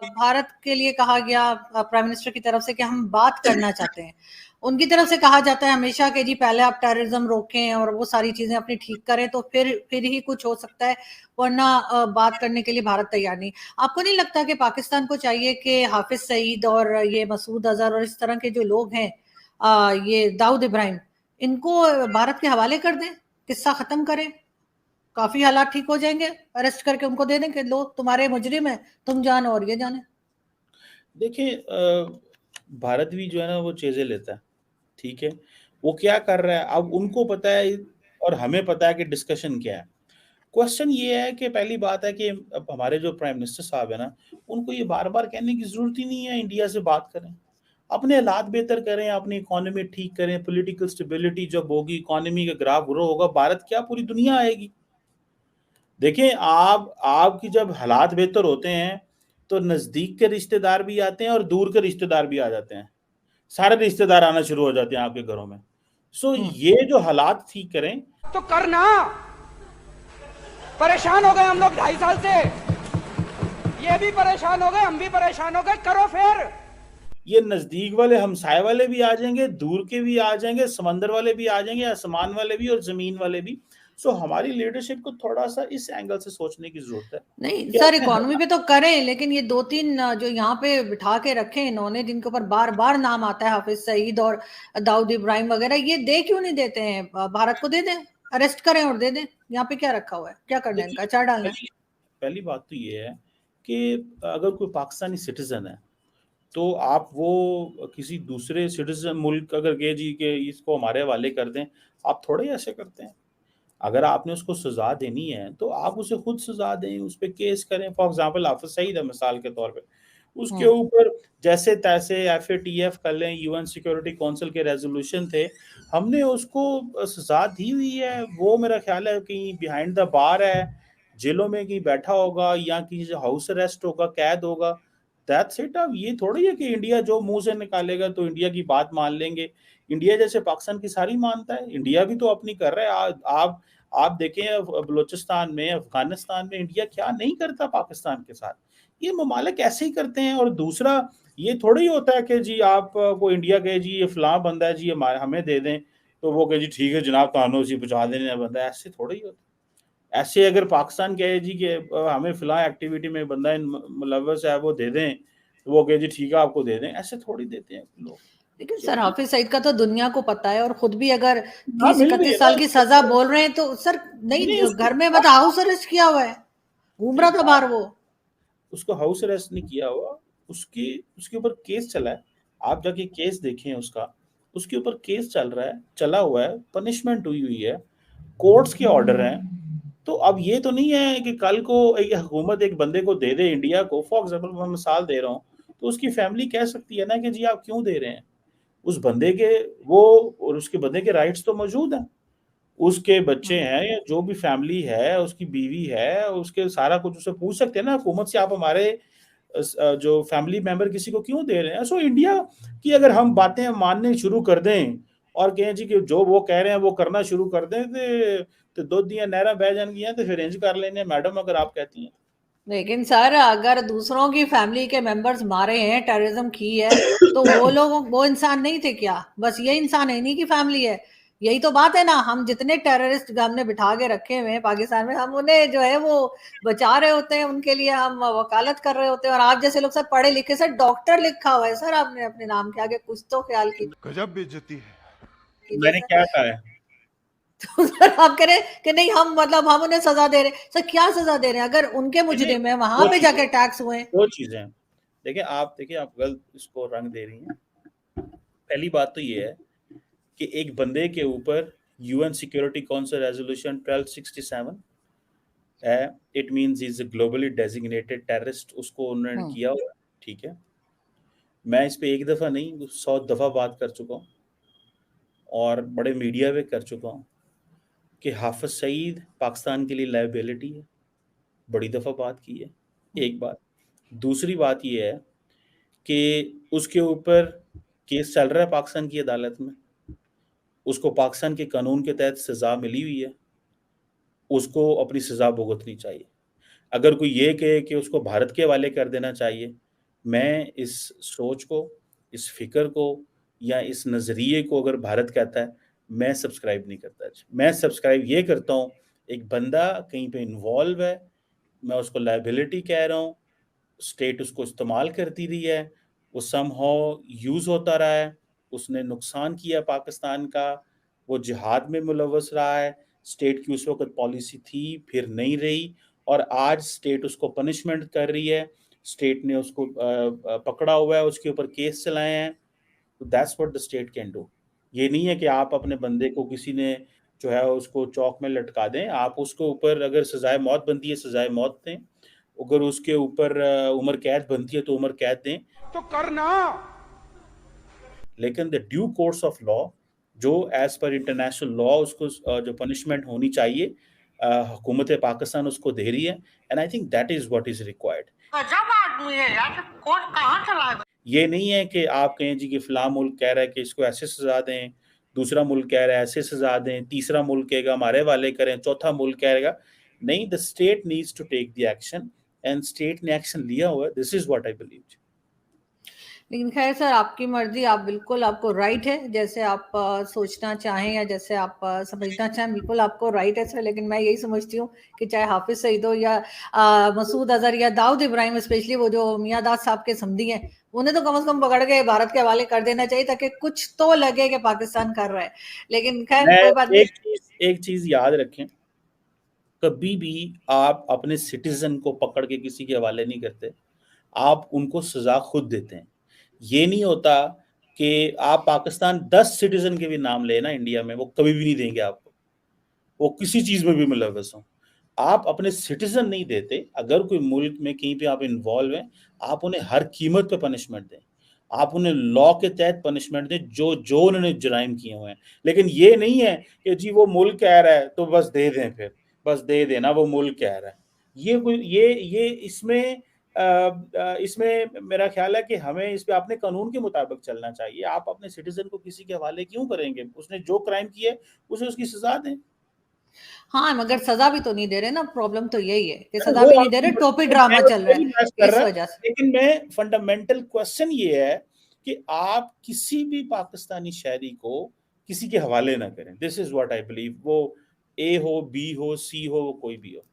भारत के लिए कहा गया प्राइम मिनिस्टर की तरफ से कि हम बात करना चाहते हैं। उनकी तरफ से कहा जाता है हमेशा कि जी पहले आप टेररिज्म रोकें और वो सारी चीजें अपनी ठीक करें तो फिर ही कुछ हो सकता है, वरना बात करने के लिए भारत तैयार नहीं। आपको नहीं लगता कि पाकिस्तान को चाहिए कि हाफिज सईद और ये मसूद अजहर और इस तरह के जो लोग हैं, ये दाऊद इब्राहिम, इनको भारत के हवाले कर दें, किस्सा खत्म करें, काफी हालात ठीक हो जाएंगे, अरेस्ट करके उनको दे दें कि लो तुम्हारे मुजरिम है, तुम जानो और ये जाने। देखिए, भारत भी जो है ना वो चीजें लेता है, ठीक है। वो क्या कर रहा है अब उनको पता है, और हमें पता है कि डिस्कशन क्या है। क्वेश्चन ये है कि पहली बात है कि अब हमारे जो प्राइम मिनिस्टर साहब है ना, उनको ये बार बार कहने की जरूरत ही नहीं है इंडिया से बात करें, अपने हालात बेहतर करें, अपनी इकोनॉमी ठीक करें, पॉलिटिकल स्टेबिलिटी जब होगी, इकोनॉमी का ग्राफ ग्रो होगा, भारत क्या पूरी दुनिया आएगी। देखिए, आपकी जब हालात बेहतर होते हैं तो नजदीक के रिश्तेदार भी आते हैं और दूर के रिश्तेदार भी आ जाते हैं, सारे रिश्तेदार आना शुरू हो जाते हैं आपके घरों में। सो ये जो हालात ठीक करें तो करना, परेशान हो गए हम लोग 2.5 साल से, ये भी परेशान हो गए, हम भी परेशान हो गए, करो फिर। ये नजदीक वाले हमसाए वाले भी आ जाएंगे, दूर के भी आ जाएंगे, समंदर वाले भी आ जाएंगे, आसमान वाले भी और जमीन वाले भी। सो हमारी लीडरशिप को थोड़ा सा इस एंगल से सोचने की जरूरत है नहीं कि सर, अपने इकोनॉमी पे तो करें, लेकिन ये 2-3 जो यहाँ पे बिठा के रखे इन्होंने, जिनके ऊपर बार बार नाम आता है, हाफिज सईद और दाऊद इब्राहिम वगैरह, ये दे क्यों नहीं देते हैं? भारत को दे दें, अरेस्ट करें और दे दें। यहाँ पे क्या रखा हुआ है, क्या करना है, देखिए, इनका अचार डालना है? पहली पहली बात तो ये है कि अगर कोई पाकिस्तानी सिटीजन है तो आप वो किसी दूसरे सिटीजन मुल्क अगर गए जी के इसको हमारे हवाले कर दें, आप थोड़े ऐसे करते हैं। अगर आपने उसको सजा देनी है तो आप उसे खुद सजा दें, उस पर केस करें। फॉर एग्जाम्पल हाफिज सईद है मिसाल के तौर पे, उसके हम्म। ऊपर जैसे तैसे FATF कर लें, यूएन सिक्योरिटी काउंसिल के रेजोल्यूशन थे, हमने उसको सजा दी हुई है। वो मेरा ख्याल है कहीं बिहाइंड द बार है, जेलों में कहीं बैठा होगा या किसी हाउस अरेस्ट होगा, कैद होगा। That's it. अब ये थोड़ी है कि इंडिया जो मुंह से निकालेगा तो इंडिया की बात मान लेंगे। इंडिया जैसे पाकिस्तान की सारी मानता है, इंडिया भी तो अपनी कर रहा है। आप देखें बलूचिस्तान में, अफगानिस्तान में इंडिया क्या नहीं करता पाकिस्तान के साथ। ये ममालिक ऐसे ही करते हैं। और दूसरा, ये थोड़ी होता है कि जी आप को इंडिया कहे जी ये फलां बंदा है जी हमें दे दें, तो वो कहे जी ठीक है जनाब कानून से पहुंचा देने बंदा है। ऐसे थोड़ी होता है। ऐसे अगर पाकिस्तान कहे जी कि हमें फलां एक्टिविटी में बंदा मुलव्वस है वो दे दें, तो वो कहे जी ठीक है आपको दे दें, ऐसे थोड़ी देते हैं लोग। लेकिन तो सर, हाफिज सईद का तो दुनिया को पता है, और खुद भी अगर हाँ, तीस मिल रही है इकतीस ना साल की सजा बोल रहे हैं तो सर, नहीं नहीं उसको घर में बता, हाउस अरेस्ट किया हुआ है, घूम नहीं रहा था बाहर वो। उसको हाउस अरेस्ट नहीं किया हुआ, उसकी उसके ऊपर केस चला है। आप जाके केस देखें उसका, उसके ऊपर केस चल रहा है, चला हुआ है, पनिशमेंट हुई हुई है, कोर्ट्स के ऑर्डर हैं। तो अब ये तो नहीं है कि कल को एक हुकूमत एक बंदे को दे दे इंडिया को, फॉर एग्जाम्पल मैं मिसाल दे रहा हूँ, तो उसकी फैमिली कह सकती है ना कि जी आप क्यों दे रहे हैं उस बंदे के, वो और उसके बंदे के राइट्स तो मौजूद हैं, उसके बच्चे हैं या जो भी फैमिली है, उसकी बीवी है, उसके सारा कुछ उसे पूछ सकते हैं ना हुकूमत से, आप हमारे जो फैमिली मेंबर किसी को क्यों दे रहे हैं। सो इंडिया की अगर हम बातें मानने शुरू कर दें और कहें जी कि जो वो कह रहे हैं वो करना शुरू कर दें, तो दो दियां नहरा बह जाएंगी, तो फिर इंज कर लेने मैडम अगर आप कहती हैं। लेकिन सर, अगर दूसरों की फैमिली के मेंबर्स मारे हैं, टेररिज्म की है, तो वो लोग वो इंसान नहीं थे क्या? बस ये इंसान है, इन्हीं की फैमिली है। यही तो बात है ना, हम जितने टेररिस्ट हमने बिठा के रखे हुए हैं पाकिस्तान में, हम उन्हें जो है वो बचा रहे होते हैं, उनके लिए हम वकालत कर रहे होते हैं। और आप जैसे लोग सर पढ़े लिखे, सर डॉक्टर लिखा हुआ है सर आपने अपने नाम के आगे, कुछ तो ख्याल गजब बेइज्जती है। कीजिए मैंने सर। क्या कहा है? तो सर आप कह रहे हैं कि नहीं, हम मतलब हम उन्हें सजा दे रहे हैं। सर क्या सजा दे रहे हैं? अगर उनके नहीं नहीं, मुजरिम है, वहां दो पे चीजें जाके टैक्स हुए। दो चीजें हैं। देखिए आप गलत इसको रंग दे रही हैं। पहली बात तो ये है कि एक बंदे के ऊपर यूएन सिक्योरिटी काउंसिल रेजोल्यूशन 1267 है, it means is a globally designated terrorist, उसको उन्होंने हम्म। किया हुआ है, ठीक है। मैं इस पे एक दफा नहीं 100 दफा बात कर चुका हूँ और बड़े मीडिया पे कर चुका हूँ कि हाफिज सईद पाकिस्तान के लिए लायबिलिटी है, बड़ी दफा बात की है। एक बात। दूसरी बात ये है कि उसके ऊपर केस चल रहा है पाकिस्तान की अदालत में, उसको पाकिस्तान के कानून के तहत सजा मिली हुई है, उसको अपनी सजा भुगतनी चाहिए। अगर कोई ये कहे कि उसको भारत के हवाले कर देना चाहिए, मैं इस सोच को, इस फिक्र को या इस नज़रिए को अगर भारत कहता है, मैं सब्सक्राइब नहीं करता। मैं सब्सक्राइब ये करता हूँ, एक बंदा कहीं पे इन्वॉल्व है, मैं उसको लायबिलिटी कह रहा हूँ, स्टेट उसको इस्तेमाल करती रही है, वो समहाउ यूज़ होता रहा है, उसने नुकसान किया पाकिस्तान का, वो जिहाद में मुलव्वस रहा है, स्टेट की उस वक़्त पॉलिसी थी, फिर नहीं रही और आज स्टेट उसको पनिशमेंट कर रही है, स्टेट ने उसको पकड़ा हुआ है, उसके ऊपर केस चलाए हैं, तो that's what the state can do. ये नहीं है कि आप अपने बंदे को किसी ने जो है उसको चौक में लटका दें, आप उसको ऊपर अगर सज़ाए मौत बनती है, सज़ाए मौत दें, अगर उसके ऊपर उम्र कैद बनती है तो उम्र कैद दें, तो करना। लेकिन the due course of law जो एज पर इंटरनेशनल लॉ उसको जो पनिशमेंट होनी चाहिए हुकूमत पाकिस्तान उसको दे रही है, and I think that is what is required. गजब आदमी है यार, कोर्ट कहाँ चला गया? ये नहीं है कि आप कहें जी कि फला मुल्क कह रहा है कि इसको ऐसे सजा दें, दूसरा मुल्क कह रहा है ऐसे सजा दें, तीसरा मुल्क कहेगा हमारे वाले करें, चौथा मुल्क कहेगा नहीं। The state needs to take the action and state ने एक्शन लिया हुआ है। This is what I believe. लेकिन खैर सर, आपकी मर्जी, आप बिल्कुल, आपको राइट है, जैसे आप सोचना चाहें या जैसे आप समझना चाहें, बिल्कुल आपको राइट है सर। लेकिन मैं यही समझती हूँ कि चाहे हाफिज सईद हो या मसूद अजहर या दाऊद इब्राहिम, स्पेशली वो जो मियां दाद साहब के समधी हैं, उन्हें तो कम से कम पकड़ के भारत के हवाले कर देना चाहिए ताकि कुछ तो लगे कि पाकिस्तान कर रहा है। लेकिन खैर कोई बात नहीं। एक चीज याद रखें, कभी भी आप अपने सिटीजन को पकड़ के किसी के हवाले नहीं करते, आप उनको सजा खुद देते हैं। ये नहीं होता कि आप पाकिस्तान 10 सिटीजन के भी नाम लेना इंडिया में, वो कभी भी नहीं देंगे आपको, वो किसी चीज में भी मुलव्वस हो। आप अपने सिटीजन नहीं देते, अगर कोई मुल्क में कहीं पे आप इन्वॉल्व हैं, आप उन्हें हर कीमत पे पनिशमेंट दें, आप उन्हें लॉ के तहत पनिशमेंट दें जो जो उन्होंने जुराइम किए हुए हैं। लेकिन ये नहीं है कि जी वो मुल्क कह रहा है तो बस दे दें, फिर बस दे देना, वो मुल्क कह रहा है। ये कोई ये इसमें मेरा ख्याल है कि हमें इस पे अपने कानून के मुताबिक चलना चाहिए। आप अपने सिटीजन को किसी के हवाले क्यों करेंगे? उसने जो क्राइम किया है उसे उसकी सजा दें। हाँ, मगर सजा भी तो नहीं दे रहे ना, प्रॉब्लम तो यही है कि नहीं, सजा वो भी नहीं दे आपकी रहे, टोपी मैं ड्रामा उस चल पे रहा ही है बहस कर इस रहा, वजह से। लेकिन मैं फंडामेंटल क्वेश्चन ये है कि आप किसी भी पाकिस्तानी शहरी को किसी के हवाले ना करें। This is what I believe. वो ए हो, बी हो, सी हो, वो कोई भी हो।